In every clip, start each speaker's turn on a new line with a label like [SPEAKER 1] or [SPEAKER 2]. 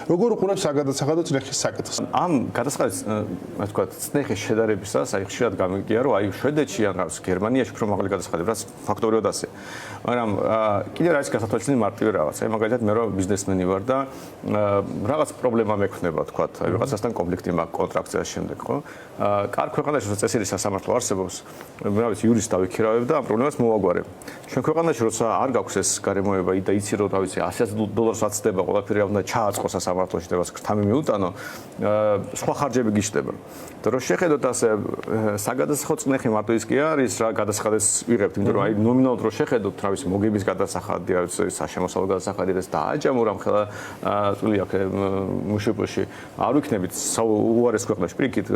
[SPEAKER 1] როგორ უყურებს საგადასახადო წნეხის საკითხს?
[SPEAKER 2] ამ გადასახადის, ასე ვთქვათ, წნეხის შედარებისას, აი ხშირად გამიგია, რომ აი შვედეთში ან რაღაც გერმანიაში უფრო მაღალი გადასახადები, რაც ფაქტორიულად ასე. მაგრამ კიდევ რა ის გასათვალისწინებელი მარტივი რაღაც. აი მაგალითად მე რომ ბიზნესმენი ვარ და რაღაც პრობლემა მექნება, ვთქვათ, აი რაღაცასთან კონფლიქტი მაქვს კონტრაქტის შემდეგ, ხო? კარგ ქვეყანაში როცა წესიერი სასამართლო არსებობს, რა ვიცი, იურისტი დავიქირავებ და ამ პრობლემას მოვაგვარებ. ჩვენ ქვეყანაში როცა არ გაქვს ეს გარემოება და იცი რომ რა ვიცი $100 ვაცდება ყველაფერი უნდა ჩააწყო სასამართლოში და გრთამი მიუტანო, სხვა ხარჯები გიშდება. და რო შეხედოთ ასე საგადასახადო წნეხი მარტო ის კი არის რა გადასახადებს ვიღებთ, იმიტომ რომ აი ნომინალურად რო შეხედოთ რა ვიცი მოგების გადასახადი, რა ვიცი საშემოსავლო გადასახადი და დააჯამო რამ ხელა წვლილი აქ მუშებაში არ ვიქნებით უარეს ქვეყნაში პირიქით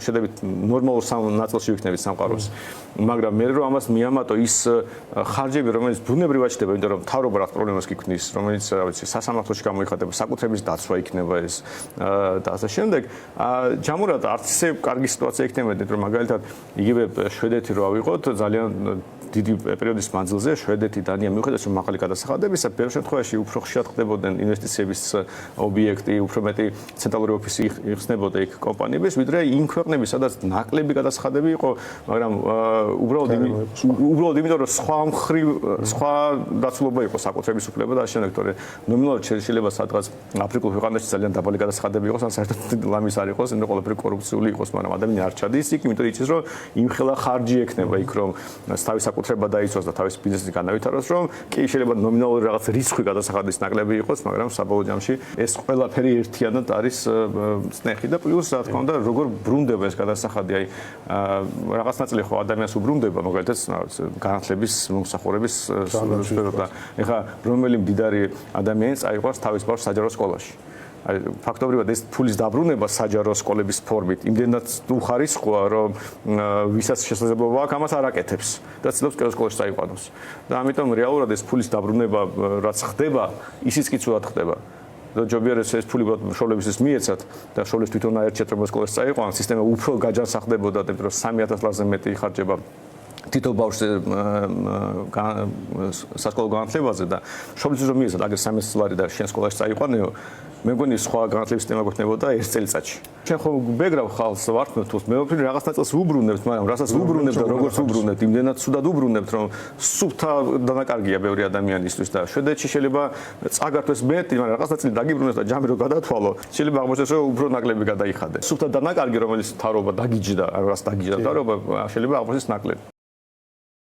[SPEAKER 2] შედებით ნორმალურ ნაწილში ვიქნებით სამყაროს. მაგრამ მე რომ ამას მიამატო ის ხარჯები რომელიც ბუნებრივად ჩდება, იმიტომ რომ მთავრობა რა პრობლემას გიქმნის, რომელიც რა ვიცი სასამართლოში გამოიხატება, საკუთრების დაცვა იქნება ეს და ასე შემდეგ. ჯამურად არც ისე კარგი სიტუაცია იქნება, რომ მაგალითად იგივე შვედეთი რო ავიღოთ, ძალიან დიდი პერიოდის მანძილზე შვედეთი, დანია მიუხედავად რომ მაღალი გადასახადებისა, ბევრ შემთხვევაში უფრო ხშირად ხდებოდნენ ინვესტიციების ობიექტი, უფრო მეტი ცენტრალური ოფისი იხსნებოდა იქ კომპანიების, ვიდრე იმ ქვეყნების, სადაც ნაკლები გადასახადები იყო, მაგრამ უბრალოდ იმიტომ რომ სხვა დაცულობა იყო საკუთრების უფლება და შემდეგ თორე ნომინალურად შეიძლება სადღაც აფრიკულ ქვეყანაში ძალიან დაბალი გადასახადები იყოს, ან საერთოდ ლამის არ იყოს, იმიტომ ყველაფერი კორუფციული იყოს, მაგრამ ადამიანი არ ჩადის იქ, იმიტომ იცის რომ იმხელა ხარჯი ექნება იქ რომ თავის საკუთრება დაიცვას და თავის ბიზნესი განავითაროს, რომ კი შეიძლება ნომინალური რაღაც რისხვი გადასახადის ნაკლები იყოს, მაგრამ საბოლოო ჯამში ეს ყველაფერი ერთიანად არის წნეხი და პლუს რა თქმა უნდა როგორ ბრუნდება ეს გადასახადი, აი რაღაც ნაწილი ხო ადამიანს უბრუნდება, მაგალითად განათლების მომსახურების სფერო და ეხლა რომელი მდიდარი ადამიანი წაიყვანს თავის ბავშვს საჯარო სკოლაში. ფაქტობრივად ეს ფულის დაბრუნება საჯარო სკოლების ფორმით იმდენად უხარისხოა, რომ ვისაც შესაძლებლობა აქვს ამას არ აკეთებს და ცდილობს კერძო სკოლაში წაიყვანოს. და ამიტომ რეალურად ეს ფულის დაბრუნება რაც ხდება, ისიც კი ცუდად ხდება. და ჯობია ეს ფული მშობლებისთვის მიეცათ და მშობლებს თვითონ აერჩიათ რომ სკოლაში წაიყვანონ, სისტემა უფრო გაჯანსაღდებოდა, იმიტომ რომ 3000 ლარზე მეტი იხარჯება თითო ბავშვზე სასკოლო განათლებაზე და მშობლისთვის რომ მიეცათ აგერ 300 ლარი და შენ სკოლაში წაიყვანეო, მე მგონი სხვა განათლების სისტემა გვექნებოდა ერთ წელიწადში. ჩვენ ხო ბეგრავ ხალხს ვართმევთ თულს, მე ვფიქრობ რაღაც ნაწილს ვუბრუნებთ, მაგრამ რასაც ვუბრუნებთ და როგორც ვუბრუნებთ, იმდენად ცუდად ვუბრუნებთ, რომ სუფთა დანაკარგია ბევრი ადამიანისთვის და შვედეთში შეიძლება წაგართვეს მეტი, მაგრამ რაღაც ნაწილი დაგიბრუნოს და ჯამი რო გადათვალო, შეიძლება აღმოჩნდეს რომ უფრო ნაკლები გადაიხადე. სუფთა დანაკარგი, რომელიც მთავრობა დაგიჯდა, რას დაგიჯდა მთავრობა, შეიძლება აღმოჩნდეს ნაკლები.